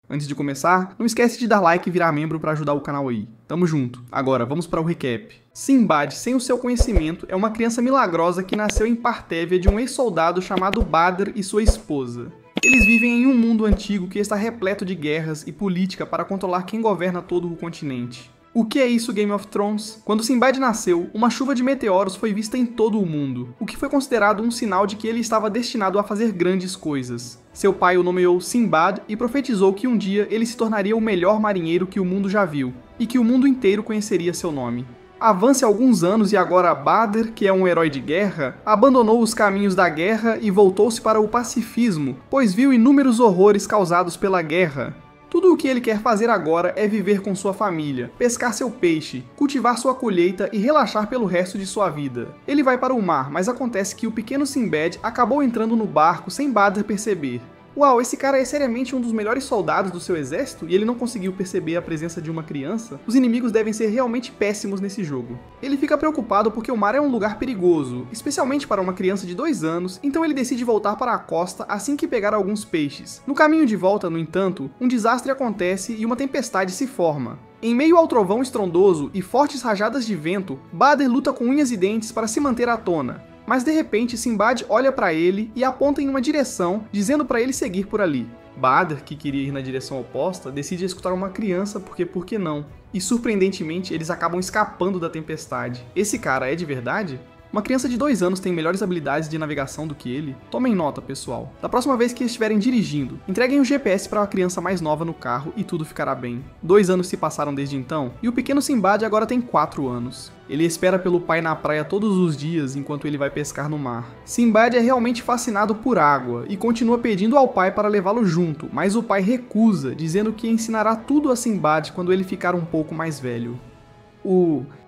Antes de começar, não esquece de dar like e virar membro para ajudar o canal aí. Tamo junto. Agora, vamos para o recap. Sinbad, sem o seu conhecimento, é uma criança milagrosa que nasceu em Partévia de um ex-soldado chamado Badr e sua esposa. Eles vivem em um mundo antigo que está repleto de guerras e política para controlar quem governa todo o continente. O que é isso, Game of Thrones? Quando Sinbad nasceu, uma chuva de meteoros foi vista em todo o mundo, o que foi considerado um sinal de que ele estava destinado a fazer grandes coisas. Seu pai o nomeou Sinbad e profetizou que um dia ele se tornaria o melhor marinheiro que o mundo já viu, e que o mundo inteiro conheceria seu nome. Avance alguns anos e agora Badr, que é um herói de guerra, abandonou os caminhos da guerra e voltou-se para o pacifismo, pois viu inúmeros horrores causados pela guerra. Tudo o que ele quer fazer agora é viver com sua família, pescar seu peixe, cultivar sua colheita e relaxar pelo resto de sua vida. Ele vai para o mar, mas acontece que o pequeno Sinbad acabou entrando no barco sem Badr perceber. Uau, esse cara é seriamente um dos melhores soldados do seu exército e ele não conseguiu perceber a presença de uma criança? Os inimigos devem ser realmente péssimos nesse jogo. Ele fica preocupado porque o mar é um lugar perigoso, especialmente para uma criança de 2 anos, então ele decide voltar para a costa assim que pegar alguns peixes. No caminho de volta, no entanto, um desastre acontece e uma tempestade se forma. Em meio ao trovão estrondoso e fortes rajadas de vento, Badr luta com unhas e dentes para se manter à tona. Mas de repente Sinbad olha para ele e aponta em uma direção, dizendo para ele seguir por ali. Badr, que queria ir na direção oposta, decide escutar uma criança porque por que não? E surpreendentemente eles acabam escapando da tempestade. Esse cara é de verdade? Uma criança de 2 anos tem melhores habilidades de navegação do que ele? Tomem nota, pessoal. Da próxima vez que estiverem dirigindo, entreguem o GPS para uma criança mais nova no carro e tudo ficará bem. 2 anos se passaram desde então, e o pequeno Sinbad agora tem 4 anos. Ele espera pelo pai na praia todos os dias enquanto ele vai pescar no mar. Sinbad é realmente fascinado por água e continua pedindo ao pai para levá-lo junto, mas o pai recusa, dizendo que ensinará tudo a Sinbad quando ele ficar um pouco mais velho.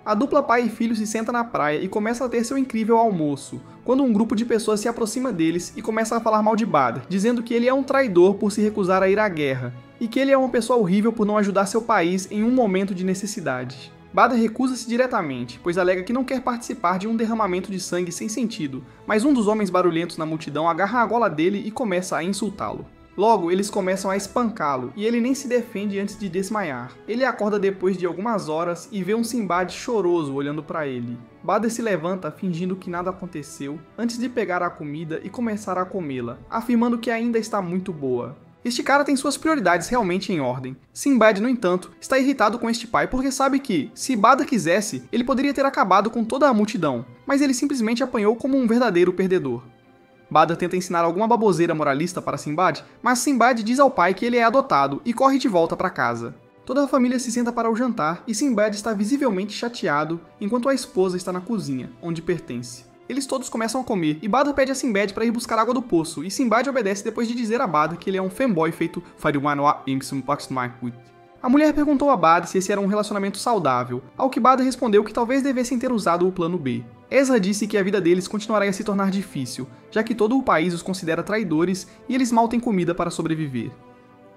A dupla pai e filho se senta na praia e começa a ter seu incrível almoço, quando um grupo de pessoas se aproxima deles e começa a falar mal de Badr, dizendo que ele é um traidor por se recusar a ir à guerra, e que ele é uma pessoa horrível por não ajudar seu país em um momento de necessidade. Badr recusa-se diretamente, pois alega que não quer participar de um derramamento de sangue sem sentido, mas um dos homens barulhentos na multidão agarra a gola dele e começa a insultá-lo. Logo, eles começam a espancá-lo, e ele nem se defende antes de desmaiar. Ele acorda depois de algumas horas e vê um Sinbad choroso olhando para ele. Badr se levanta fingindo que nada aconteceu, antes de pegar a comida e começar a comê-la, afirmando que ainda está muito boa. Este cara tem suas prioridades realmente em ordem. Sinbad, no entanto, está irritado com este pai porque sabe que, se Badr quisesse, ele poderia ter acabado com toda a multidão, mas ele simplesmente apanhou como um verdadeiro perdedor. Badr tenta ensinar alguma baboseira moralista para Sinbad, mas Sinbad diz ao pai que ele é adotado e corre de volta para casa. Toda a família se senta para o jantar e Sinbad está visivelmente chateado enquanto a esposa está na cozinha, onde pertence. Eles todos começam a comer e Badr pede a Sinbad para ir buscar água do poço e Sinbad obedece depois de dizer a Badr que ele é um fanboy feito A mulher perguntou a Badr se esse era um relacionamento saudável, ao que Badr respondeu que talvez devessem ter usado o plano B. Ezra disse que a vida deles continuaria a se tornar difícil, já que todo o país os considera traidores e eles mal têm comida para sobreviver.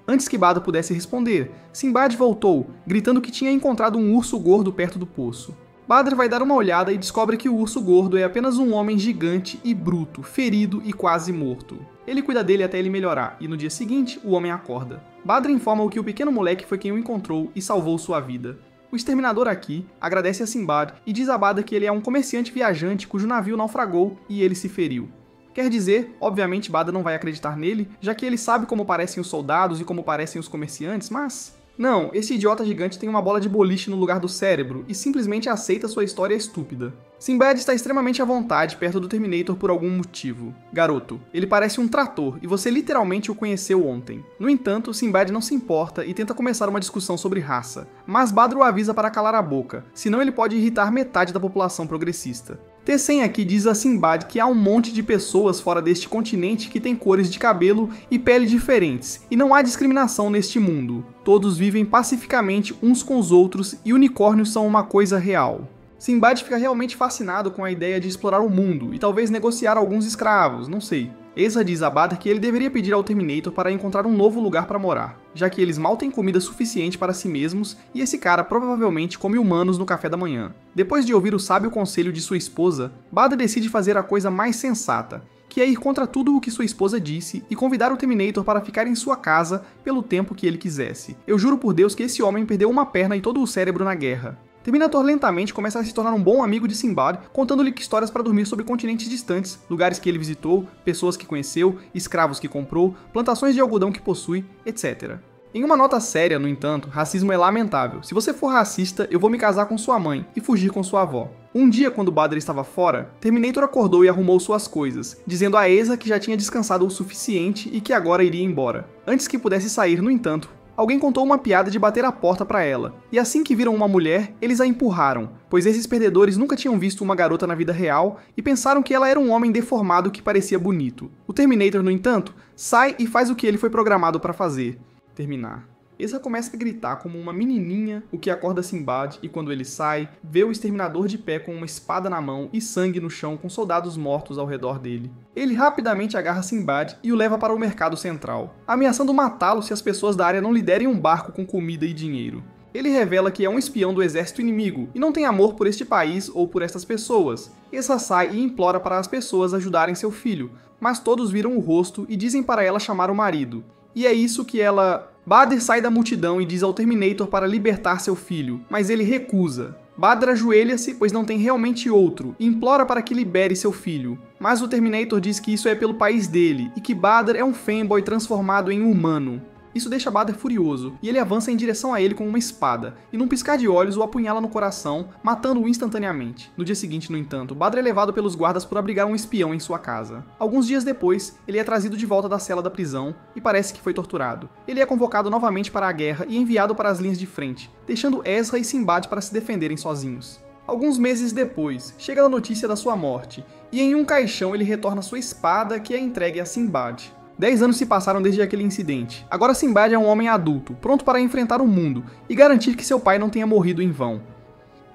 Antes que Badr pudesse responder, Sinbad voltou, gritando que tinha encontrado um urso gordo perto do poço. Badr vai dar uma olhada e descobre que o urso gordo é apenas um homem gigante e bruto, ferido e quase morto. Ele cuida dele até ele melhorar, e no dia seguinte, o homem acorda. Badr informa que o pequeno moleque foi quem o encontrou e salvou sua vida. O exterminador aqui agradece a Sinbad e diz a Badr que ele é um comerciante viajante cujo navio naufragou e ele se feriu. Quer dizer, obviamente Badr não vai acreditar nele, já que ele sabe como parecem os soldados e como parecem os comerciantes, mas... Não, esse idiota gigante tem uma bola de boliche no lugar do cérebro e simplesmente aceita sua história estúpida. Sinbad está extremamente à vontade perto do Terminator por algum motivo. Garoto, ele parece um trator e você literalmente o conheceu ontem. No entanto, Sinbad não se importa e tenta começar uma discussão sobre raça, mas Badr o avisa para calar a boca, senão ele pode irritar metade da população progressista. T100 aqui diz a Sinbad que há um monte de pessoas fora deste continente que têm cores de cabelo e pele diferentes, e não há discriminação neste mundo. Todos vivem pacificamente uns com os outros e unicórnios são uma coisa real. Sinbad fica realmente fascinado com a ideia de explorar o mundo e talvez negociar alguns escravos, não sei. Ezra diz a Badr que ele deveria pedir ao Terminator para encontrar um novo lugar para morar, já que eles mal têm comida suficiente para si mesmos e esse cara provavelmente come humanos no café da manhã. Depois de ouvir o sábio conselho de sua esposa, Badr decide fazer a coisa mais sensata que é ir contra tudo o que sua esposa disse e convidar o Terminator para ficar em sua casa pelo tempo que ele quisesse. Eu juro por Deus que esse homem perdeu uma perna e todo o cérebro na guerra. Terminator lentamente começa a se tornar um bom amigo de Sinbad, contando-lhe histórias para dormir sobre continentes distantes, lugares que ele visitou, pessoas que conheceu, escravos que comprou, plantações de algodão que possui, etc. Em uma nota séria, no entanto, racismo é lamentável. Se você for racista, eu vou me casar com sua mãe e fugir com sua avó. Um dia, quando Badr estava fora, Terminator acordou e arrumou suas coisas, dizendo a Esa que já tinha descansado o suficiente e que agora iria embora. Antes que pudesse sair, no entanto, alguém contou uma piada de bater a porta para ela, e assim que viram uma mulher, eles a empurraram, pois esses perdedores nunca tinham visto uma garota na vida real e pensaram que ela era um homem deformado que parecia bonito. O Terminator, no entanto, sai e faz o que ele foi programado para fazer: terminar. Esa começa a gritar como uma menininha, o que acorda Sinbad, e quando ele sai, vê o exterminador de pé com uma espada na mão e sangue no chão com soldados mortos ao redor dele. Ele rapidamente agarra Sinbad e o leva para o mercado central, ameaçando matá-lo se as pessoas da área não lhe derem um barco com comida e dinheiro. Ele revela que é um espião do exército inimigo e não tem amor por este país ou por estas pessoas. Esa sai e implora para as pessoas ajudarem seu filho, mas todos viram o rosto e dizem para ela chamar o marido. E é isso que ela... Badr sai da multidão e diz ao Terminator para libertar seu filho, mas ele recusa. Badr ajoelha-se, pois não tem realmente outro, e implora para que libere seu filho. Mas o Terminator diz que isso é pelo país dele, e que Badr é um fanboy transformado em humano. Isso deixa Badr furioso, e ele avança em direção a ele com uma espada, e num piscar de olhos o apunhala no coração, matando-o instantaneamente. No dia seguinte, no entanto, Badr é levado pelos guardas por abrigar um espião em sua casa. Alguns dias depois, ele é trazido de volta da cela da prisão, e parece que foi torturado. Ele é convocado novamente para a guerra e enviado para as linhas de frente, deixando Ezra e Sinbad para se defenderem sozinhos. Alguns meses depois, chega a notícia da sua morte, e em um caixão ele retorna sua espada, que é entregue a Sinbad. 10 anos se passaram desde aquele incidente. Agora Sinbad é um homem adulto, pronto para enfrentar o mundo e garantir que seu pai não tenha morrido em vão.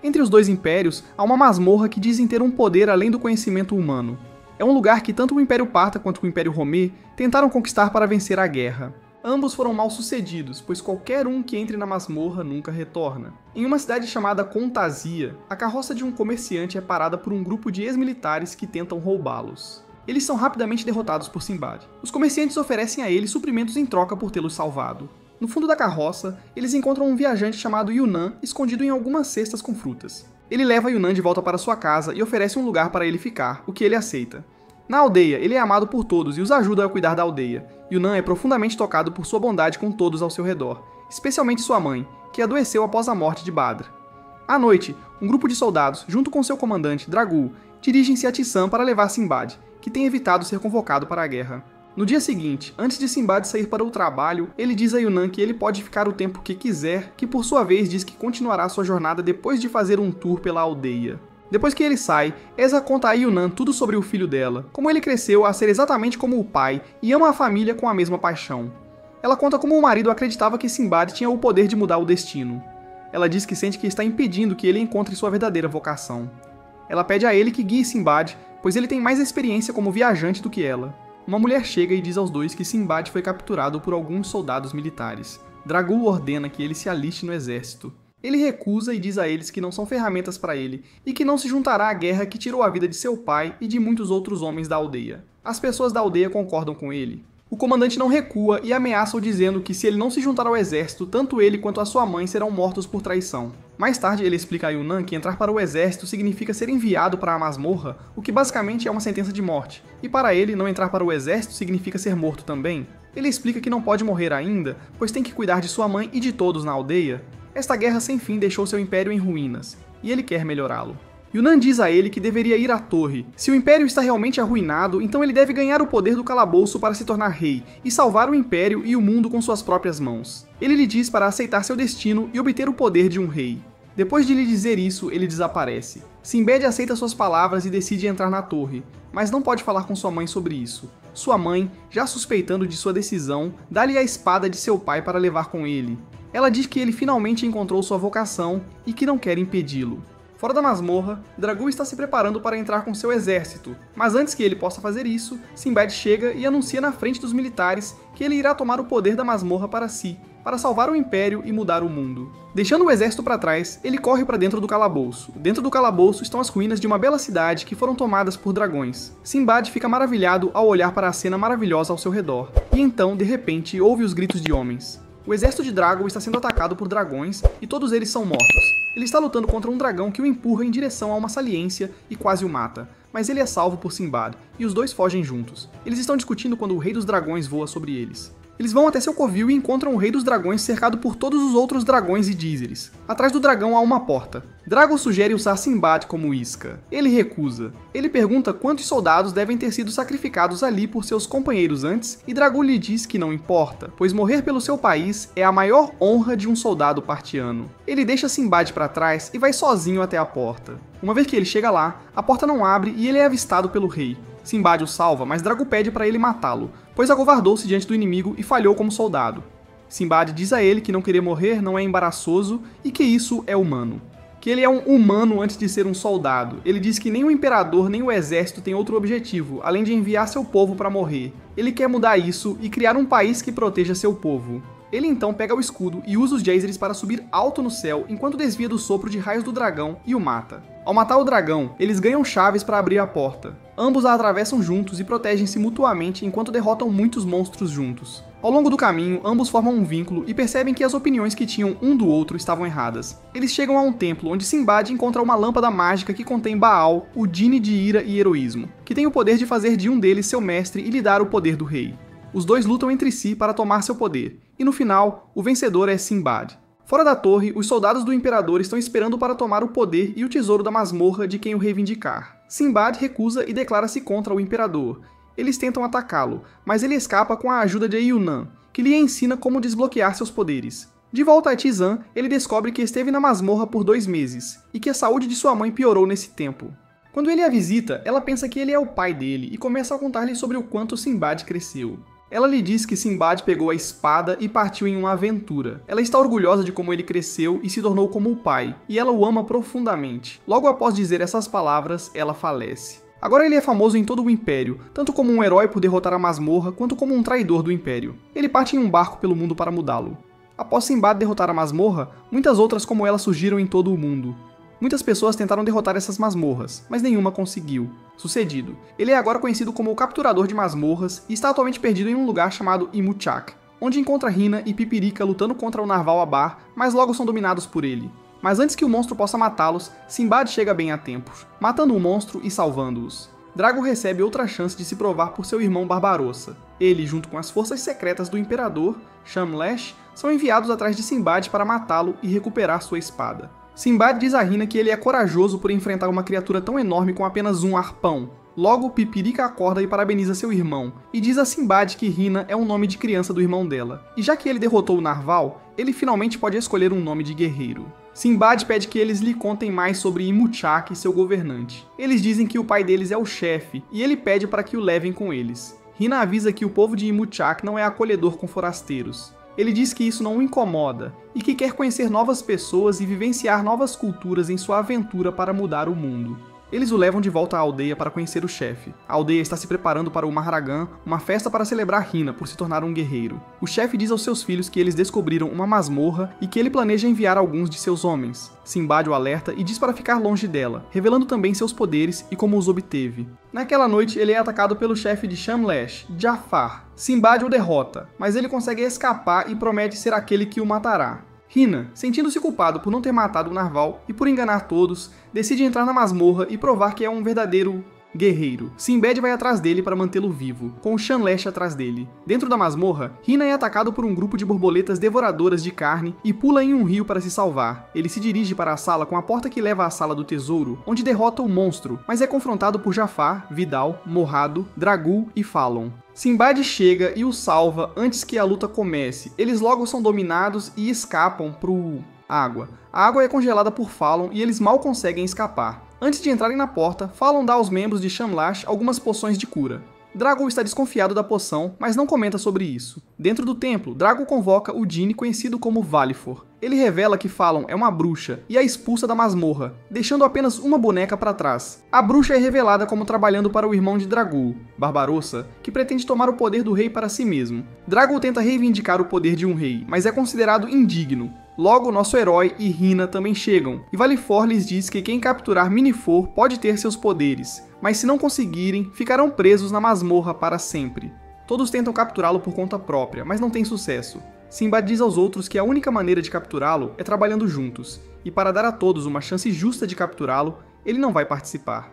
Entre os dois impérios, há uma masmorra que dizem ter um poder além do conhecimento humano. É um lugar que tanto o Império Parta quanto o Império Romê tentaram conquistar para vencer a guerra. Ambos foram mal sucedidos, pois qualquer um que entre na masmorra nunca retorna. Em uma cidade chamada Contasia, a carroça de um comerciante é parada por um grupo de ex-militares que tentam roubá-los. Eles são rapidamente derrotados por Sinbad. Os comerciantes oferecem a ele suprimentos em troca por tê-los salvado. No fundo da carroça, eles encontram um viajante chamado Yunnan escondido em algumas cestas com frutas. Ele leva Yunnan de volta para sua casa e oferece um lugar para ele ficar, o que ele aceita. Na aldeia, ele é amado por todos e os ajuda a cuidar da aldeia. Yunnan é profundamente tocado por sua bondade com todos ao seu redor, especialmente sua mãe, que adoeceu após a morte de Badr. À noite, um grupo de soldados, junto com seu comandante, Dragul, dirigem-se a Tissan para levar Sinbad, que tem evitado ser convocado para a guerra. No dia seguinte, antes de Sinbad sair para o trabalho, ele diz a Yunnan que ele pode ficar o tempo que quiser, que por sua vez diz que continuará sua jornada depois de fazer um tour pela aldeia. Depois que ele sai, Esa conta a Yunnan tudo sobre o filho dela, como ele cresceu a ser exatamente como o pai e ama a família com a mesma paixão. Ela conta como o marido acreditava que Sinbad tinha o poder de mudar o destino. Ela diz que sente que está impedindo que ele encontre sua verdadeira vocação. Ela pede a ele que guie Sinbad, pois ele tem mais experiência como viajante do que ela. Uma mulher chega e diz aos dois que Sinbad foi capturado por alguns soldados militares. Dragul ordena que ele se aliste no exército. Ele recusa e diz a eles que não são ferramentas para ele e que não se juntará à guerra que tirou a vida de seu pai e de muitos outros homens da aldeia. As pessoas da aldeia concordam com ele. O comandante não recua e ameaça-o dizendo que se ele não se juntar ao exército, tanto ele quanto a sua mãe serão mortos por traição. Mais tarde ele explica a Yunnan que entrar para o exército significa ser enviado para a masmorra, o que basicamente é uma sentença de morte. E para ele, não entrar para o exército significa ser morto também. Ele explica que não pode morrer ainda, pois tem que cuidar de sua mãe e de todos na aldeia. Esta guerra sem fim deixou seu império em ruínas, e ele quer melhorá-lo. Yunnan diz a ele que deveria ir à torre. Se o império está realmente arruinado, então ele deve ganhar o poder do calabouço para se tornar rei, e salvar o império e o mundo com suas próprias mãos. Ele lhe diz para aceitar seu destino e obter o poder de um rei. Depois de lhe dizer isso, ele desaparece. Sinbad aceita suas palavras e decide entrar na torre, mas não pode falar com sua mãe sobre isso. Sua mãe, já suspeitando de sua decisão, dá-lhe a espada de seu pai para levar com ele. Ela diz que ele finalmente encontrou sua vocação e que não quer impedi-lo. Fora da masmorra, Dragul está se preparando para entrar com seu exército, mas antes que ele possa fazer isso, Sinbad chega e anuncia na frente dos militares que ele irá tomar o poder da masmorra para si, para salvar o Império e mudar o mundo. Deixando o exército para trás, ele corre para dentro do calabouço. Dentro do calabouço estão as ruínas de uma bela cidade que foram tomadas por dragões. Sinbad fica maravilhado ao olhar para a cena maravilhosa ao seu redor. E então, de repente, ouve os gritos de homens. O exército de Drago está sendo atacado por dragões e todos eles são mortos. Ele está lutando contra um dragão que o empurra em direção a uma saliência e quase o mata, mas ele é salvo por Sinbad e os dois fogem juntos. Eles estão discutindo quando o Rei dos Dragões voa sobre eles. Eles vão até seu covil e encontram o Rei dos Dragões cercado por todos os outros dragões e dízeres. Atrás do dragão há uma porta. Drago sugere usar Sinbad como isca. Ele recusa. Ele pergunta quantos soldados devem ter sido sacrificados ali por seus companheiros antes, e Drago lhe diz que não importa, pois morrer pelo seu país é a maior honra de um soldado partiano. Ele deixa Sinbad para trás e vai sozinho até a porta. Uma vez que ele chega lá, a porta não abre e ele é avistado pelo rei. Sinbad o salva, mas Drago pede para ele matá-lo, pois acovardou-se diante do inimigo e falhou como soldado. Sinbad diz a ele que não querer morrer não é embaraçoso e que isso é humano. Que ele é um humano antes de ser um soldado. Ele diz que nem o imperador nem o exército tem outro objetivo, além de enviar seu povo para morrer. Ele quer mudar isso e criar um país que proteja seu povo. Ele então pega o escudo e usa os Jaehaerys para subir alto no céu enquanto desvia do sopro de raios do dragão e o mata. Ao matar o dragão, eles ganham chaves para abrir a porta. Ambos a atravessam juntos e protegem-se mutuamente enquanto derrotam muitos monstros juntos. Ao longo do caminho, ambos formam um vínculo e percebem que as opiniões que tinham um do outro estavam erradas. Eles chegam a um templo onde Sinbad encontra uma lâmpada mágica que contém Baal, o Djinn de ira e heroísmo, que tem o poder de fazer de um deles seu mestre e lhe dar o poder do rei. Os dois lutam entre si para tomar seu poder, e no final, o vencedor é Sinbad. Fora da torre, os soldados do imperador estão esperando para tomar o poder e o tesouro da masmorra de quem o reivindicar. Sinbad recusa e declara-se contra o imperador. Eles tentam atacá-lo, mas ele escapa com a ajuda de Yunnan, que lhe ensina como desbloquear seus poderes. De volta a Tizan, ele descobre que esteve na masmorra por 2 meses, e que a saúde de sua mãe piorou nesse tempo. Quando ele a visita, ela pensa que ele é o pai dele e começa a contar-lhe sobre o quanto Sinbad cresceu. Ela lhe diz que Sinbad pegou a espada e partiu em uma aventura. Ela está orgulhosa de como ele cresceu e se tornou como o pai, e ela o ama profundamente. Logo após dizer essas palavras, ela falece. Agora ele é famoso em todo o Império, tanto como um herói por derrotar a masmorra, quanto como um traidor do Império. Ele parte em um barco pelo mundo para mudá-lo. Após Sinbad derrotar a masmorra, muitas outras como ela surgiram em todo o mundo. Muitas pessoas tentaram derrotar essas masmorras, mas nenhuma conseguiu. Sucedido, ele é agora conhecido como o capturador de masmorras e está atualmente perdido em um lugar chamado Imuchak, onde encontra Hina e Pipirika lutando contra o Narval Abar, mas logo são dominados por ele. Mas antes que o monstro possa matá-los, Sinbad chega bem a tempo, matando o monstro e salvando-os. Drago recebe outra chance de se provar por seu irmão Barbarossa. Ele, junto com as forças secretas do Imperador, Shamlash, são enviados atrás de Sinbad para matá-lo e recuperar sua espada. Sinbad diz a Hina que ele é corajoso por enfrentar uma criatura tão enorme com apenas um arpão. Logo, Pipirika acorda e parabeniza seu irmão, e diz a Sinbad que Hina é um nome de criança do irmão dela. E já que ele derrotou o Narval, ele finalmente pode escolher um nome de guerreiro. Sinbad pede que eles lhe contem mais sobre Imuchak e seu governante. Eles dizem que o pai deles é o chefe, e ele pede para que o levem com eles. Hina avisa que o povo de Imuchak não é acolhedor com forasteiros. Ele diz que isso não o incomoda, e que quer conhecer novas pessoas e vivenciar novas culturas em sua aventura para mudar o mundo. Eles o levam de volta à aldeia para conhecer o chefe. A aldeia está se preparando para o Maharagan, uma festa para celebrar Hina por se tornar um guerreiro. O chefe diz aos seus filhos que eles descobriram uma masmorra e que ele planeja enviar alguns de seus homens. Sinbad o alerta e diz para ficar longe dela, revelando também seus poderes e como os obteve. Naquela noite, ele é atacado pelo chefe de Shamlash, Jafar. Sinbad o derrota, mas ele consegue escapar e promete ser aquele que o matará. Hina, sentindo-se culpado por não ter matado o Narval e por enganar todos, decide entrar na masmorra e provar que é um verdadeiro guerreiro. Sinbad vai atrás dele para mantê-lo vivo, com o Shamlash atrás dele. Dentro da masmorra, Hina é atacado por um grupo de borboletas devoradoras de carne e pula em um rio para se salvar. Ele se dirige para a sala com a porta que leva à sala do tesouro, onde derrota o monstro, mas é confrontado por Jafar, Vidal, Morrado, Dragul e Falon. Sinbad chega e o salva antes que a luta comece. Eles logo são dominados e escapam pro água. A água é congelada por Falon e eles mal conseguem escapar. Antes de entrarem na porta, Falon dá aos membros de Shamlash algumas poções de cura. Drago está desconfiado da poção, mas não comenta sobre isso. Dentro do templo, Drago convoca o Djinn conhecido como Valifor. Ele revela que Falon é uma bruxa e a expulsa da masmorra, deixando apenas uma boneca para trás. A bruxa é revelada como trabalhando para o irmão de Dragul, Barbarossa, que pretende tomar o poder do rei para si mesmo. Dragul tenta reivindicar o poder de um rei, mas é considerado indigno. Logo, nosso herói e Hina também chegam, e Valifor lhes diz que quem capturar Minifor pode ter seus poderes, mas se não conseguirem, ficarão presos na masmorra para sempre. Todos tentam capturá-lo por conta própria, mas não têm sucesso. Sinbad diz aos outros que a única maneira de capturá-lo é trabalhando juntos, e para dar a todos uma chance justa de capturá-lo, ele não vai participar.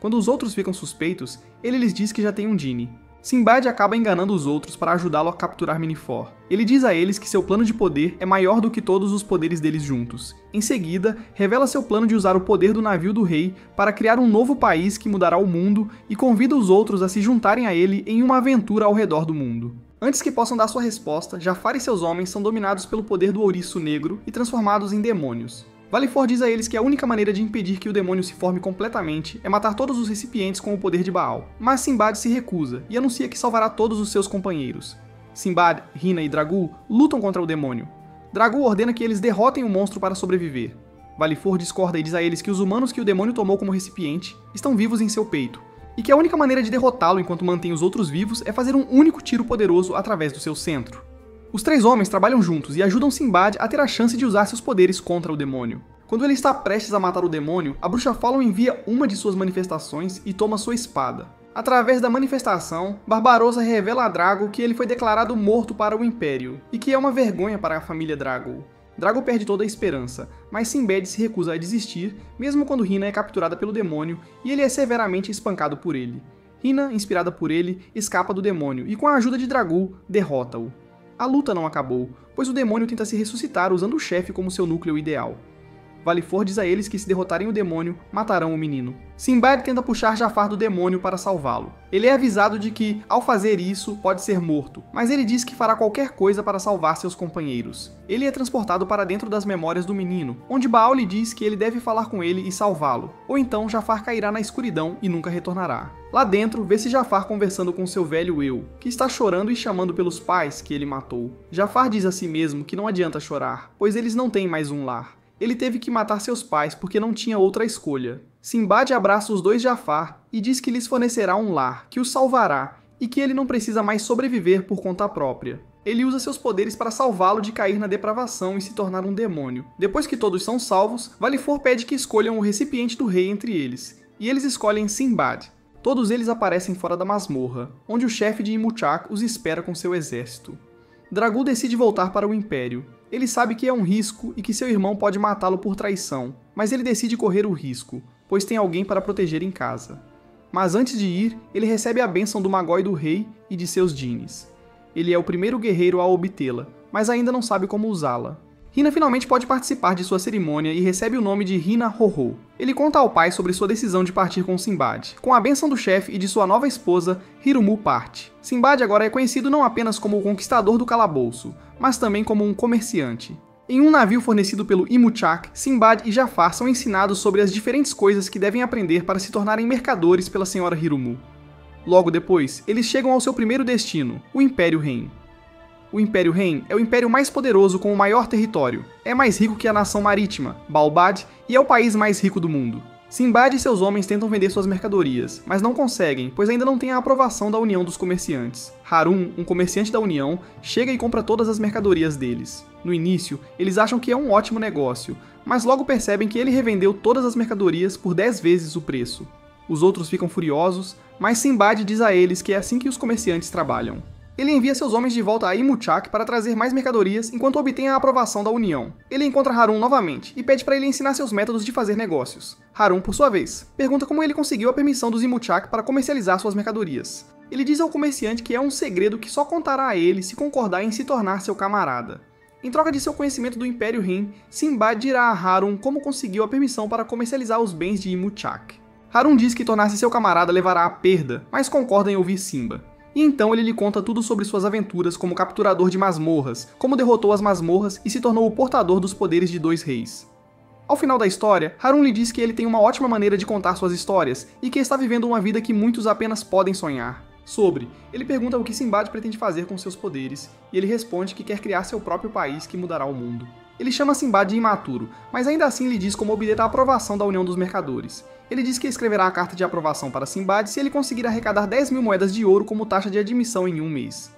Quando os outros ficam suspeitos, ele lhes diz que já tem um Djinni. Sinbad acaba enganando os outros para ajudá-lo a capturar Minifor. Ele diz a eles que seu plano de poder é maior do que todos os poderes deles juntos. Em seguida, revela seu plano de usar o poder do navio do rei para criar um novo país que mudará o mundo e convida os outros a se juntarem a ele em uma aventura ao redor do mundo. Antes que possam dar sua resposta, Jafar e seus homens são dominados pelo poder do ouriço negro e transformados em demônios. Valifor diz a eles que a única maneira de impedir que o demônio se forme completamente é matar todos os recipientes com o poder de Baal, mas Sinbad se recusa e anuncia que salvará todos os seus companheiros. Sinbad, Hina e Dragul lutam contra o demônio. Dragul ordena que eles derrotem o monstro para sobreviver. Valifor discorda e diz a eles que os humanos que o demônio tomou como recipiente estão vivos em seu peito, e que a única maneira de derrotá-lo enquanto mantém os outros vivos é fazer um único tiro poderoso através do seu centro. Os três homens trabalham juntos e ajudam Sinbad a ter a chance de usar seus poderes contra o demônio. Quando ele está prestes a matar o demônio, a bruxa Falon envia uma de suas manifestações e toma sua espada. Através da manifestação, Barbarossa revela a Dragul que ele foi declarado morto para o Império, e que é uma vergonha para a família Dragul. Dragul perde toda a esperança, mas Sinbad se recusa a desistir, mesmo quando Hina é capturada pelo demônio e ele é severamente espancado por ele. Hina, inspirada por ele, escapa do demônio e com a ajuda de Dragul, derrota-o. A luta não acabou, pois o demônio tenta se ressuscitar usando o chefe como seu núcleo ideal. Valifor diz a eles que se derrotarem o demônio, matarão o menino. Sinbad tenta puxar Jafar do demônio para salvá-lo. Ele é avisado de que, ao fazer isso, pode ser morto, mas ele diz que fará qualquer coisa para salvar seus companheiros. Ele é transportado para dentro das memórias do menino, onde Baal lhe diz que ele deve falar com ele e salvá-lo, ou então Jafar cairá na escuridão e nunca retornará. Lá dentro, vê-se Jafar conversando com seu velho eu, que está chorando e chamando pelos pais que ele matou. Jafar diz a si mesmo que não adianta chorar, pois eles não têm mais um lar. Ele teve que matar seus pais porque não tinha outra escolha. Sinbad abraça os dois Jafar e diz que lhes fornecerá um lar, que os salvará, e que ele não precisa mais sobreviver por conta própria. Ele usa seus poderes para salvá-lo de cair na depravação e se tornar um demônio. Depois que todos são salvos, Valifor pede que escolham o recipiente do rei entre eles, e eles escolhem Sinbad. Todos eles aparecem fora da masmorra, onde o chefe de Imuchak os espera com seu exército. Dragul decide voltar para o Império. Ele sabe que é um risco e que seu irmão pode matá-lo por traição, mas ele decide correr o risco, pois tem alguém para proteger em casa. Mas antes de ir, ele recebe a bênção do Magoi do rei e de seus Djinnis. Ele é o primeiro guerreiro a obtê-la, mas ainda não sabe como usá-la. Hina finalmente pode participar de sua cerimônia e recebe o nome de Hina Ho-Ho. Ele conta ao pai sobre sua decisão de partir com Sinbad. Com a bênção do chefe e de sua nova esposa, Hirumu parte. Sinbad agora é conhecido não apenas como o conquistador do calabouço, mas também como um comerciante. Em um navio fornecido pelo Imuchak, Sinbad e Jafar são ensinados sobre as diferentes coisas que devem aprender para se tornarem mercadores pela senhora Hirumu. Logo depois, eles chegam ao seu primeiro destino, o Império Rein. O Império Rein é o império mais poderoso com o maior território. É mais rico que a nação marítima, Balbad, e é o país mais rico do mundo. Sinbad e seus homens tentam vender suas mercadorias, mas não conseguem, pois ainda não têm a aprovação da União dos Comerciantes. Harun, um comerciante da União, chega e compra todas as mercadorias deles. No início, eles acham que é um ótimo negócio, mas logo percebem que ele revendeu todas as mercadorias por 10 vezes o preço. Os outros ficam furiosos, mas Sinbad diz a eles que é assim que os comerciantes trabalham. Ele envia seus homens de volta a Imuchak para trazer mais mercadorias enquanto obtém a aprovação da União. Ele encontra Harun novamente e pede para ele ensinar seus métodos de fazer negócios. Harun, por sua vez, pergunta como ele conseguiu a permissão dos Imuchak para comercializar suas mercadorias. Ele diz ao comerciante que é um segredo que só contará a ele se concordar em se tornar seu camarada. Em troca de seu conhecimento do Império Rein, Sinbad dirá a Harun como conseguiu a permissão para comercializar os bens de Imuchak. Harun diz que tornar-se seu camarada levará à perda, mas concorda em ouvir Simba. E então ele lhe conta tudo sobre suas aventuras como capturador de masmorras, como derrotou as masmorras e se tornou o portador dos poderes de 2 reis. Ao final da história, Harun lhe diz que ele tem uma ótima maneira de contar suas histórias e que está vivendo uma vida que muitos apenas podem sonhar. Ele pergunta o que Sinbad pretende fazer com seus poderes, e ele responde que quer criar seu próprio país que mudará o mundo. Ele chama Sinbad de imaturo, mas ainda assim lhe diz como obter a aprovação da União dos Mercadores. Ele diz que escreverá a carta de aprovação para Sinbad se ele conseguir arrecadar 10.000 moedas de ouro como taxa de admissão em um mês.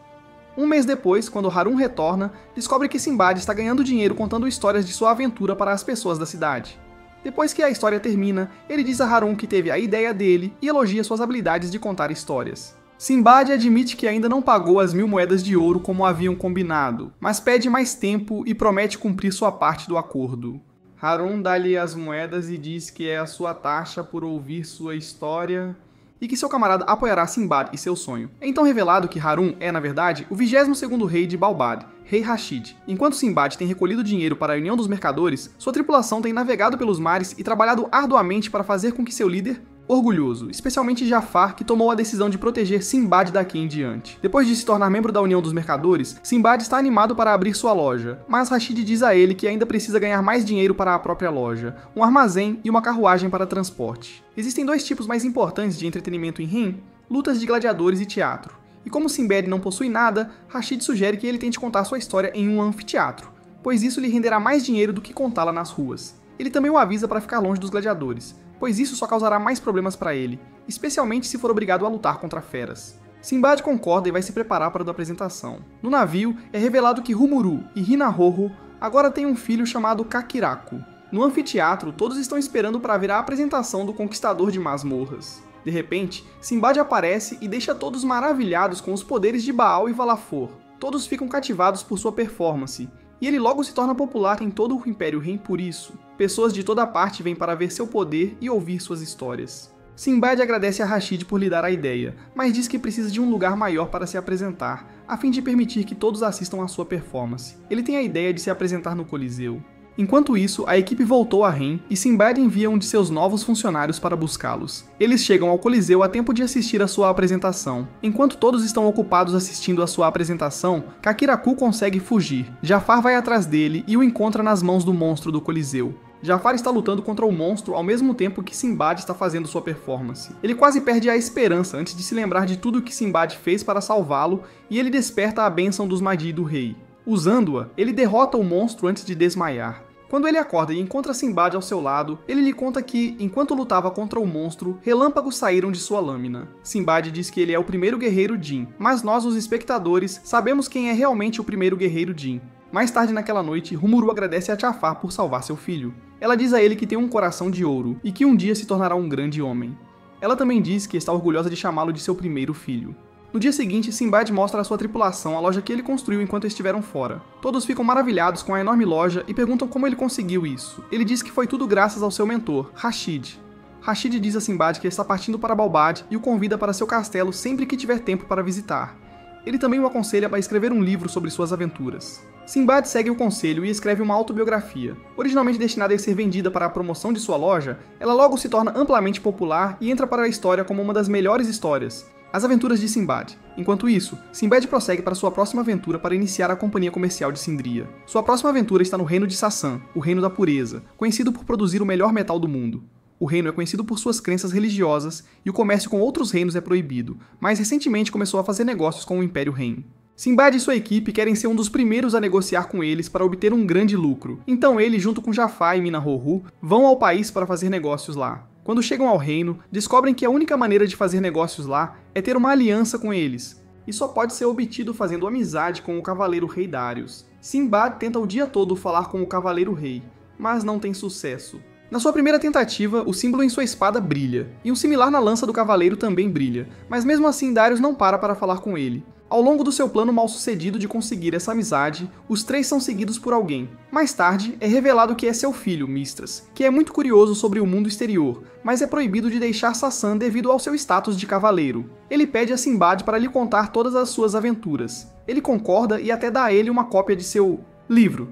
Um mês depois, quando Harun retorna, descobre que Sinbad está ganhando dinheiro contando histórias de sua aventura para as pessoas da cidade. Depois que a história termina, ele diz a Harun que teve a ideia dele e elogia suas habilidades de contar histórias. Sinbad admite que ainda não pagou as 1.000 moedas de ouro como haviam combinado, mas pede mais tempo e promete cumprir sua parte do acordo. Harun dá-lhe as moedas e diz que é a sua taxa por ouvir sua história e que seu camarada apoiará Sinbad e seu sonho. É então revelado que Harun é, na verdade, o 22º rei de Balbad, Rei Rashid. Enquanto Sinbad tem recolhido dinheiro para a União dos Mercadores, sua tripulação tem navegado pelos mares e trabalhado arduamente para fazer com que seu líder, orgulhoso, especialmente Jafar, que tomou a decisão de proteger Sinbad daqui em diante. Depois de se tornar membro da União dos Mercadores, Sinbad está animado para abrir sua loja, mas Rashid diz a ele que ainda precisa ganhar mais dinheiro para a própria loja, um armazém e uma carruagem para transporte. Existem dois tipos mais importantes de entretenimento em Rim: lutas de gladiadores e teatro. E como Sinbad não possui nada, Rashid sugere que ele tente contar sua história em um anfiteatro, pois isso lhe renderá mais dinheiro do que contá-la nas ruas. Ele também o avisa para ficar longe dos gladiadores, pois isso só causará mais problemas para ele, especialmente se for obrigado a lutar contra feras. Sinbad concorda e vai se preparar para a apresentação. No navio, é revelado que Rumuru e Hina-Roho agora têm um filho chamado Kakiraku. No anfiteatro, todos estão esperando para ver a apresentação do conquistador de masmorras. De repente, Sinbad aparece e deixa todos maravilhados com os poderes de Baal e Valafor. Todos ficam cativados por sua performance, e ele logo se torna popular em todo o Império Rim por isso. Pessoas de toda parte vêm para ver seu poder e ouvir suas histórias. Sinbad agradece a Rashid por lhe dar a ideia, mas diz que precisa de um lugar maior para se apresentar, a fim de permitir que todos assistam à sua performance. Ele tem a ideia de se apresentar no Coliseu. Enquanto isso, a equipe voltou a Rim e Sinbad envia um de seus novos funcionários para buscá-los. Eles chegam ao Coliseu a tempo de assistir a sua apresentação. Enquanto todos estão ocupados assistindo a sua apresentação, Kakiraku consegue fugir. Jafar vai atrás dele e o encontra nas mãos do monstro do Coliseu. Jafar está lutando contra o monstro ao mesmo tempo que Sinbad está fazendo sua performance. Ele quase perde a esperança antes de se lembrar de tudo que Sinbad fez para salvá-lo e ele desperta a bênção dos Magi do rei. Usando-a, ele derrota o monstro antes de desmaiar. Quando ele acorda e encontra Sinbad ao seu lado, ele lhe conta que, enquanto lutava contra o monstro, relâmpagos saíram de sua lâmina. Sinbad diz que ele é o primeiro guerreiro Jin, mas nós, os espectadores, sabemos quem é realmente o primeiro guerreiro Jin. Mais tarde naquela noite, Rumuru agradece a Jafar por salvar seu filho. Ela diz a ele que tem um coração de ouro e que um dia se tornará um grande homem. Ela também diz que está orgulhosa de chamá-lo de seu primeiro filho. No dia seguinte, Sinbad mostra à sua tripulação a loja que ele construiu enquanto estiveram fora. Todos ficam maravilhados com a enorme loja e perguntam como ele conseguiu isso. Ele diz que foi tudo graças ao seu mentor, Rashid. Rashid diz a Sinbad que está partindo para Balbad e o convida para seu castelo sempre que tiver tempo para visitar. Ele também o aconselha a escrever um livro sobre suas aventuras. Sinbad segue o conselho e escreve uma autobiografia. Originalmente destinada a ser vendida para a promoção de sua loja, ela logo se torna amplamente popular e entra para a história como uma das melhores histórias. As Aventuras de Sinbad. Enquanto isso, Sinbad prossegue para sua próxima aventura para iniciar a Companhia Comercial de Sindria. Sua próxima aventura está no Reino de Sassan, o Reino da Pureza, conhecido por produzir o melhor metal do mundo. O reino é conhecido por suas crenças religiosas e o comércio com outros reinos é proibido, mas recentemente começou a fazer negócios com o Império Ren. Sinbad e sua equipe querem ser um dos primeiros a negociar com eles para obter um grande lucro, então ele, junto com Jafar e Mina-Rohu, vão ao país para fazer negócios lá. Quando chegam ao reino, descobrem que a única maneira de fazer negócios lá é ter uma aliança com eles, e só pode ser obtido fazendo amizade com o Cavaleiro Rei Darius. Sinbad tenta o dia todo falar com o Cavaleiro Rei, mas não tem sucesso. Na sua primeira tentativa, o símbolo em sua espada brilha, e um similar na lança do cavaleiro também brilha, mas mesmo assim Darius não para falar com ele. Ao longo do seu plano mal-sucedido de conseguir essa amizade, os três são seguidos por alguém. Mais tarde, é revelado que é seu filho, Mistras, que é muito curioso sobre o mundo exterior, mas é proibido de deixar Sassan devido ao seu status de cavaleiro. Ele pede a Sinbad para lhe contar todas as suas aventuras. Ele concorda e até dá a ele uma cópia de seu livro.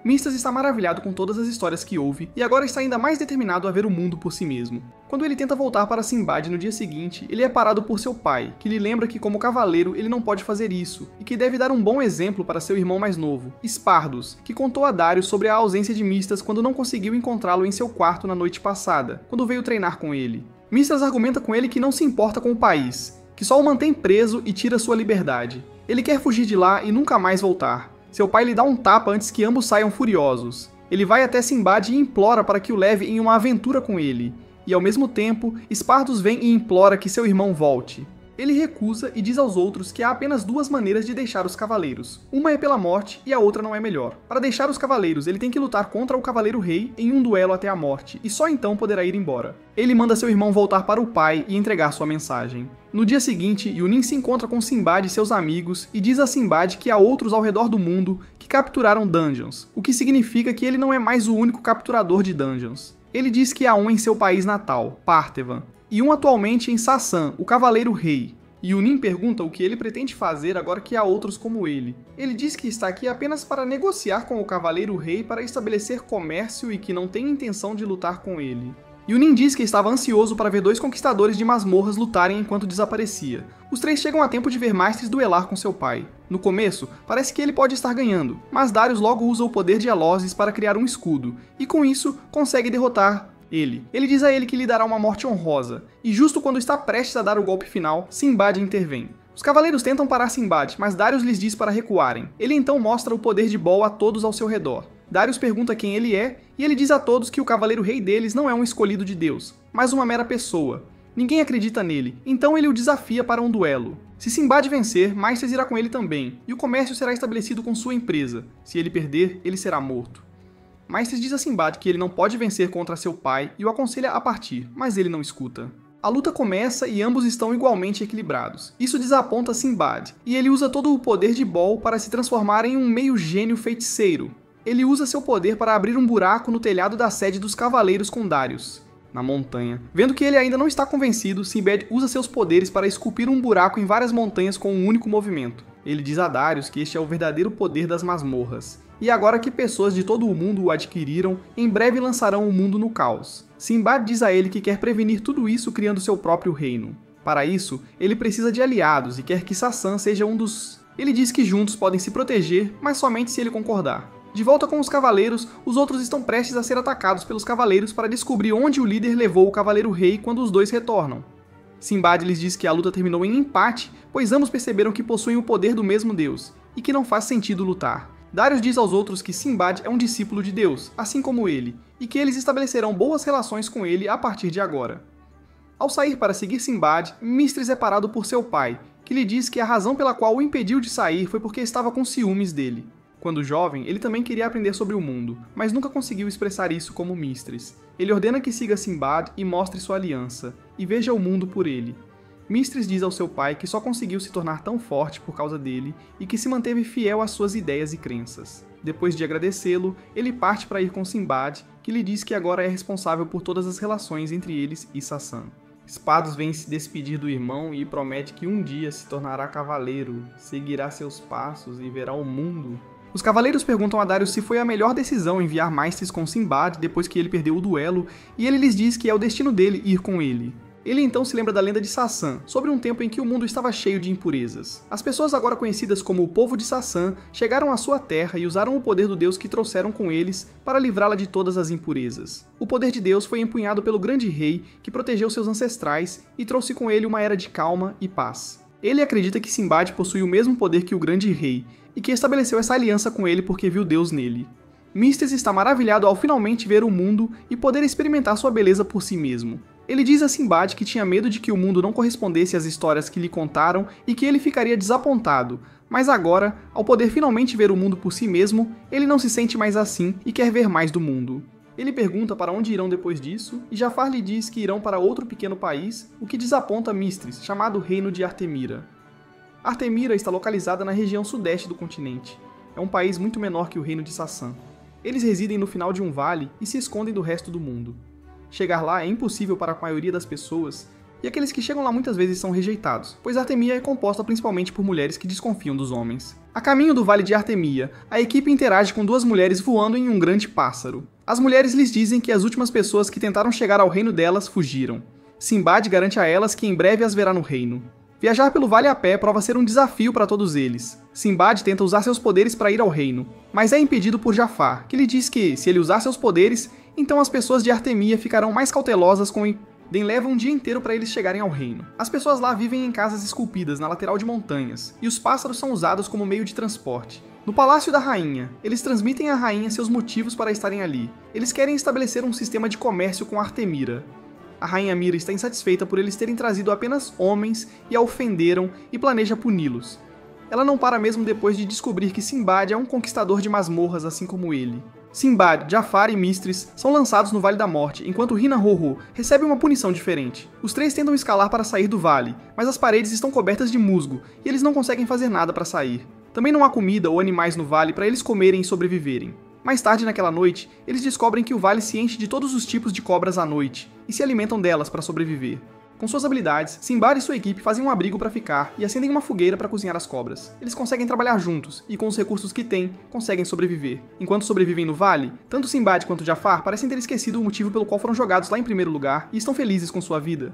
Mistras está maravilhado com todas as histórias que ouve e agora está ainda mais determinado a ver o mundo por si mesmo. Quando ele tenta voltar para Sinbad no dia seguinte, ele é parado por seu pai, que lhe lembra que como cavaleiro ele não pode fazer isso, e que deve dar um bom exemplo para seu irmão mais novo, Spardos, que contou a Darius sobre a ausência de Mistras quando não conseguiu encontrá-lo em seu quarto na noite passada, quando veio treinar com ele. Mistras argumenta com ele que não se importa com o país, que só o mantém preso e tira sua liberdade. Ele quer fugir de lá e nunca mais voltar. Seu pai lhe dá um tapa antes que ambos saiam furiosos. Ele vai até Sinbad e implora para que o leve em uma aventura com ele. E ao mesmo tempo, Espartos vem e implora que seu irmão volte. Ele recusa e diz aos outros que há apenas duas maneiras de deixar os cavaleiros. Uma é pela morte e a outra não é melhor. Para deixar os cavaleiros, ele tem que lutar contra o Cavaleiro Rei em um duelo até a morte, e só então poderá ir embora. Ele manda seu irmão voltar para o pai e entregar sua mensagem. No dia seguinte, Yunin se encontra com Sinbad e seus amigos e diz a Sinbad que há outros ao redor do mundo que capturaram dungeons, o que significa que ele não é mais o único capturador de dungeons. Ele diz que há um em seu país natal, Párthevan, e um atualmente em Sasan, o Cavaleiro Rei. Yunin pergunta o que ele pretende fazer agora que há outros como ele. Ele diz que está aqui apenas para negociar com o Cavaleiro Rei para estabelecer comércio e que não tem intenção de lutar com ele. Yunin diz que estava ansioso para ver dois conquistadores de masmorras lutarem enquanto desaparecia. Os três chegam a tempo de ver Maestres duelar com seu pai. No começo, parece que ele pode estar ganhando, mas Darius logo usa o poder de Eloses para criar um escudo, e com isso consegue derrotar ele. Ele diz a ele que lhe dará uma morte honrosa, e justo quando está prestes a dar o golpe final, Sinbad intervém. Os cavaleiros tentam parar Sinbad, mas Darius lhes diz para recuarem. Ele então mostra o poder de Bol a todos ao seu redor. Darius pergunta quem ele é, e ele diz a todos que o Cavaleiro Rei deles não é um escolhido de Deus, mas uma mera pessoa. Ninguém acredita nele, então ele o desafia para um duelo. Se Sinbad vencer, Maestres irá com ele também, e o comércio será estabelecido com sua empresa. Se ele perder, ele será morto. Maestres diz a Sinbad que ele não pode vencer contra seu pai e o aconselha a partir, mas ele não escuta. A luta começa e ambos estão igualmente equilibrados. Isso desaponta Sinbad, e ele usa todo o poder de Bol para se transformar em um meio gênio feiticeiro. Ele usa seu poder para abrir um buraco no telhado da sede dos Cavaleiros com Darius, na montanha. Vendo que ele ainda não está convencido, Sinbad usa seus poderes para esculpir um buraco em várias montanhas com um único movimento. Ele diz a Darius que este é o verdadeiro poder das masmorras. E agora que pessoas de todo o mundo o adquiriram, em breve lançarão o mundo no caos. Sinbad diz a ele que quer prevenir tudo isso criando seu próprio reino. Para isso, ele precisa de aliados e quer que Sasan seja um dos... Ele diz que juntos podem se proteger, mas somente se ele concordar. De volta com os cavaleiros, os outros estão prestes a ser atacados pelos cavaleiros para descobrir onde o líder levou o Cavaleiro Rei quando os dois retornam. Sinbad lhes diz que a luta terminou em empate, pois ambos perceberam que possuem o poder do mesmo Deus, e que não faz sentido lutar. Darius diz aos outros que Sinbad é um discípulo de Deus, assim como ele, e que eles estabelecerão boas relações com ele a partir de agora. Ao sair para seguir Sinbad, Mistres é parado por seu pai, que lhe diz que a razão pela qual o impediu de sair foi porque estava com ciúmes dele. Quando jovem, ele também queria aprender sobre o mundo, mas nunca conseguiu expressar isso como Mistres. Ele ordena que siga Sinbad e mostre sua aliança, e veja o mundo por ele. Mistres diz ao seu pai que só conseguiu se tornar tão forte por causa dele e que se manteve fiel às suas ideias e crenças. Depois de agradecê-lo, ele parte para ir com Sinbad, que lhe diz que agora é responsável por todas as relações entre eles e Sasan. Espartos vem se despedir do irmão e promete que um dia se tornará cavaleiro, seguirá seus passos e verá o mundo. Os cavaleiros perguntam a Darius se foi a melhor decisão enviar Maestres com Sinbad depois que ele perdeu o duelo, e ele lhes diz que é o destino dele ir com ele. Ele então se lembra da lenda de Sasan, sobre um tempo em que o mundo estava cheio de impurezas. As pessoas agora conhecidas como o povo de Sasan chegaram à sua terra e usaram o poder do Deus que trouxeram com eles para livrá-la de todas as impurezas. O poder de Deus foi empunhado pelo grande rei que protegeu seus ancestrais e trouxe com ele uma era de calma e paz. Ele acredita que Sinbad possui o mesmo poder que o grande rei e que estabeleceu essa aliança com ele porque viu Deus nele. Mistres está maravilhado ao finalmente ver o mundo e poder experimentar sua beleza por si mesmo. Ele diz a Sinbad que tinha medo de que o mundo não correspondesse às histórias que lhe contaram e que ele ficaria desapontado, mas agora, ao poder finalmente ver o mundo por si mesmo, ele não se sente mais assim e quer ver mais do mundo. Ele pergunta para onde irão depois disso, e Jafar lhe diz que irão para outro pequeno país, o que desaponta Mistres, chamado Reino de Artemira. Artemira está localizada na região sudeste do continente. É um país muito menor que o Reino de Sasan. Eles residem no final de um vale e se escondem do resto do mundo. Chegar lá é impossível para a maioria das pessoas, e aqueles que chegam lá muitas vezes são rejeitados, pois Artemia é composta principalmente por mulheres que desconfiam dos homens. A caminho do Vale de Artemia, a equipe interage com duas mulheres voando em um grande pássaro. As mulheres lhes dizem que as últimas pessoas que tentaram chegar ao reino delas fugiram. Sinbad garante a elas que em breve as verá no reino. Viajar pelo vale a pé prova ser um desafio para todos eles. Sinbad tenta usar seus poderes para ir ao reino, mas é impedido por Jafar, que lhe diz que, se ele usar seus poderes, então as pessoas de Artemia ficarão mais cautelosas com leva um dia inteiro para eles chegarem ao reino. As pessoas lá vivem em casas esculpidas na lateral de montanhas, e os pássaros são usados como meio de transporte. No Palácio da Rainha, eles transmitem à rainha seus motivos para estarem ali. Eles querem estabelecer um sistema de comércio com Artemira. A rainha Mira está insatisfeita por eles terem trazido apenas homens e a ofenderam e planeja puni-los. Ela não para mesmo depois de descobrir que Sinbad é um conquistador de masmorras assim como ele. Sinbad, Jafar e Mistris são lançados no Vale da Morte, enquanto Hina-Ho-Ho recebe uma punição diferente. Os três tentam escalar para sair do vale, mas as paredes estão cobertas de musgo e eles não conseguem fazer nada para sair. Também não há comida ou animais no vale para eles comerem e sobreviverem. Mais tarde naquela noite, eles descobrem que o vale se enche de todos os tipos de cobras à noite e se alimentam delas para sobreviver. Com suas habilidades, Sinbad e sua equipe fazem um abrigo para ficar e acendem uma fogueira para cozinhar as cobras. Eles conseguem trabalhar juntos e, com os recursos que têm, conseguem sobreviver. Enquanto sobrevivem no vale, tanto Sinbad quanto Jafar parecem ter esquecido o motivo pelo qual foram jogados lá em primeiro lugar e estão felizes com sua vida.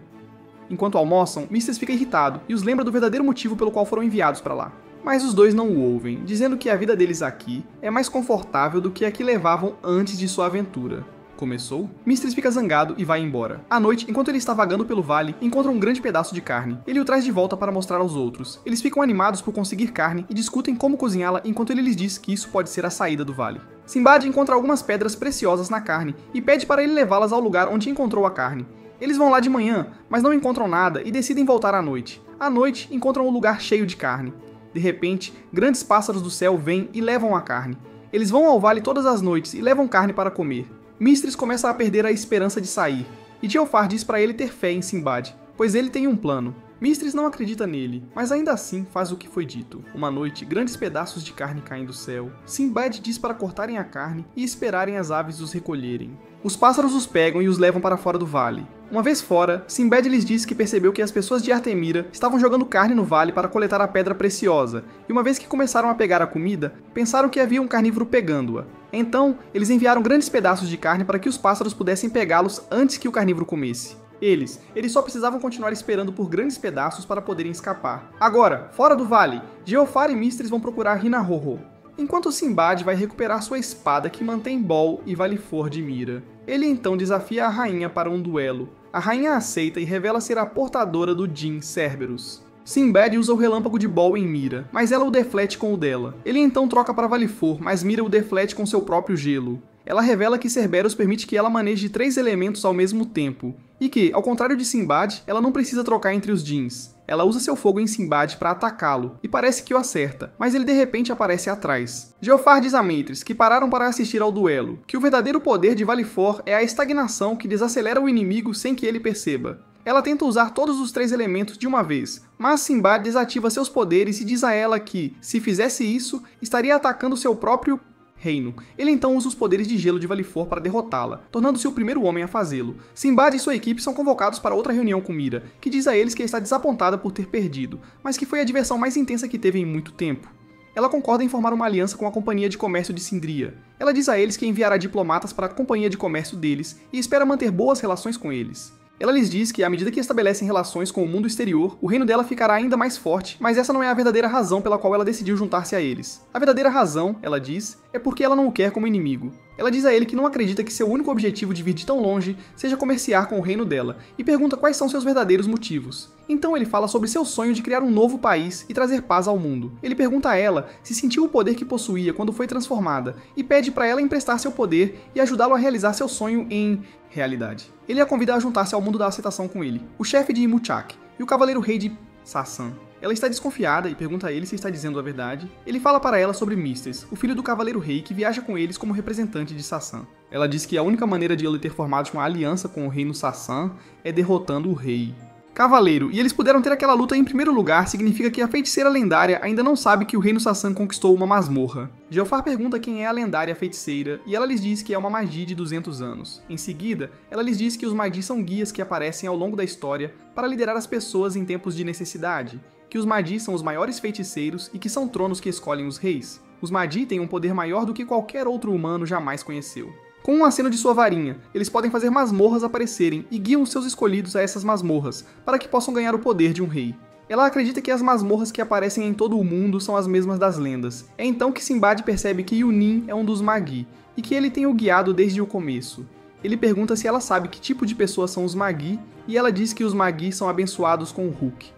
Enquanto almoçam, Mistris fica irritado e os lembra do verdadeiro motivo pelo qual foram enviados para lá. Mas os dois não o ouvem, dizendo que a vida deles aqui é mais confortável do que a que levavam antes de sua aventura. Começou? Mistris fica zangado e vai embora. À noite, enquanto ele está vagando pelo vale, encontra um grande pedaço de carne. Ele o traz de volta para mostrar aos outros. Eles ficam animados por conseguir carne e discutem como cozinhá-la enquanto ele lhes diz que isso pode ser a saída do vale. Sinbad encontra algumas pedras preciosas na carne e pede para ele levá-las ao lugar onde encontrou a carne. Eles vão lá de manhã, mas não encontram nada e decidem voltar à noite. À noite, encontram um lugar cheio de carne. De repente, grandes pássaros do céu vêm e levam a carne. Eles vão ao vale todas as noites e levam carne para comer. Mistris começa a perder a esperança de sair, e Jafar diz para ele ter fé em Sinbad, pois ele tem um plano. Mistris não acredita nele, mas ainda assim faz o que foi dito. Uma noite, grandes pedaços de carne caem do céu. Sinbad diz para cortarem a carne e esperarem as aves os recolherem. Os pássaros os pegam e os levam para fora do vale. Uma vez fora, Sinbad lhes diz que percebeu que as pessoas de Artemira estavam jogando carne no vale para coletar a pedra preciosa, e uma vez que começaram a pegar a comida, pensaram que havia um carnívoro pegando-a. Então, eles enviaram grandes pedaços de carne para que os pássaros pudessem pegá-los antes que o carnívoro comesse. Eles só precisavam continuar esperando por grandes pedaços para poderem escapar. Agora, fora do vale, Jafar e Mistris vão procurar Hina-Ho-Ho, enquanto Sinbad vai recuperar sua espada que mantém Bol e Valifor de mira. Ele então desafia a rainha para um duelo. A rainha aceita e revela ser a portadora do Djinn Cerberus. Sinbad usa o relâmpago de Bol em Mira, mas ela o deflete com o dela. Ele então troca para Valifor, mas Mira o deflete com seu próprio gelo. Ela revela que Cerberus permite que ela maneje 3 elementos ao mesmo tempo, e que, ao contrário de Sinbad, ela não precisa trocar entre os Djinns. Ela usa seu fogo em Sinbad para atacá-lo, e parece que o acerta, mas ele de repente aparece atrás. Jafar diz a Mistris que pararam para assistir ao duelo, que o verdadeiro poder de Valifor é a estagnação que desacelera o inimigo sem que ele perceba. Ela tenta usar todos os 3 elementos de uma vez, mas Sinbad desativa seus poderes e diz a ela que, se fizesse isso, estaria atacando seu próprio reino. Ele então usa os poderes de gelo de Valifor para derrotá-la, tornando-se o primeiro homem a fazê-lo. Sinbad e sua equipe são convocados para outra reunião com Mira, que diz a eles que está desapontada por ter perdido, mas que foi a diversão mais intensa que teve em muito tempo. Ela concorda em formar uma aliança com a Companhia de Comércio de Sindria. Ela diz a eles que enviará diplomatas para a Companhia de Comércio deles e espera manter boas relações com eles. Ela lhes diz que, à medida que estabelecem relações com o mundo exterior, o reino dela ficará ainda mais forte, mas essa não é a verdadeira razão pela qual ela decidiu juntar-se a eles. A verdadeira razão, ela diz, é porque ela não o quer como inimigo. Ela diz a ele que não acredita que seu único objetivo de vir de tão longe seja comerciar com o reino dela, e pergunta quais são seus verdadeiros motivos. Então ele fala sobre seu sonho de criar um novo país e trazer paz ao mundo. Ele pergunta a ela se sentiu o poder que possuía quando foi transformada, e pede para ela emprestar seu poder e ajudá-lo a realizar seu sonho em realidade. Ele a convida a juntar-se ao mundo da aceitação com ele, o chefe de Imuchak e o cavaleiro rei de Sassan. Ela está desconfiada e pergunta a ele se está dizendo a verdade. Ele fala para ela sobre Mistris, o filho do cavaleiro rei que viaja com eles como representante de Sassan. Ela diz que a única maneira de ele ter formado uma aliança com o reino Sassan é derrotando o rei. Cavaleiro, e eles puderam ter aquela luta em primeiro lugar, significa que a feiticeira lendária ainda não sabe que o reino Sassan conquistou uma masmorra. Jafar pergunta quem é a lendária feiticeira, e ela lhes diz que é uma magia de 200 anos. Em seguida, ela lhes diz que os magis são guias que aparecem ao longo da história para liderar as pessoas em tempos de necessidade, que os magis são os maiores feiticeiros e que são tronos que escolhem os reis. Os magis têm um poder maior do que qualquer outro humano jamais conheceu. Com um aceno de sua varinha, eles podem fazer masmorras aparecerem e guiam seus escolhidos a essas masmorras, para que possam ganhar o poder de um rei. Ela acredita que as masmorras que aparecem em todo o mundo são as mesmas das lendas. É então que Sinbad percebe que Yunin é um dos Magi, e que ele tem o guiado desde o começo. Ele pergunta se ela sabe que tipo de pessoas são os Magi, e ela diz que os Magi são abençoados com o Huk.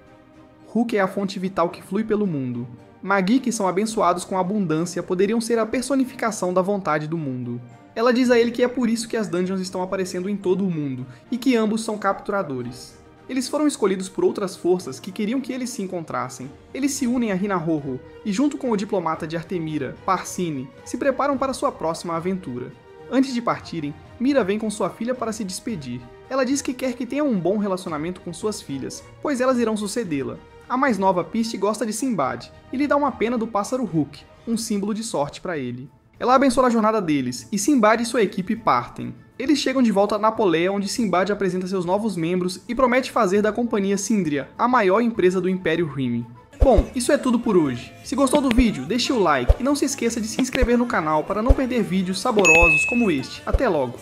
Huk é a fonte vital que flui pelo mundo. Magi que são abençoados com abundância poderiam ser a personificação da vontade do mundo. Ela diz a ele que é por isso que as dungeons estão aparecendo em todo o mundo, e que ambos são capturadores. Eles foram escolhidos por outras forças que queriam que eles se encontrassem. Eles se unem a Hina-Hoho e, junto com o diplomata de Artemira, Parcine, se preparam para sua próxima aventura. Antes de partirem, Mira vem com sua filha para se despedir. Ela diz que quer que tenha um bom relacionamento com suas filhas, pois elas irão sucedê-la. A mais nova, Piste, gosta de Sinbad e lhe dá uma pena do pássaro Hook, um símbolo de sorte para ele. Ela abençoa a jornada deles, e Sinbad e sua equipe partem. Eles chegam de volta a Napoleia, onde Sinbad apresenta seus novos membros e promete fazer da companhia Sindria a maior empresa do Império Rimy. Bom, isso é tudo por hoje. Se gostou do vídeo, deixe o like e não se esqueça de se inscrever no canal para não perder vídeos saborosos como este. Até logo!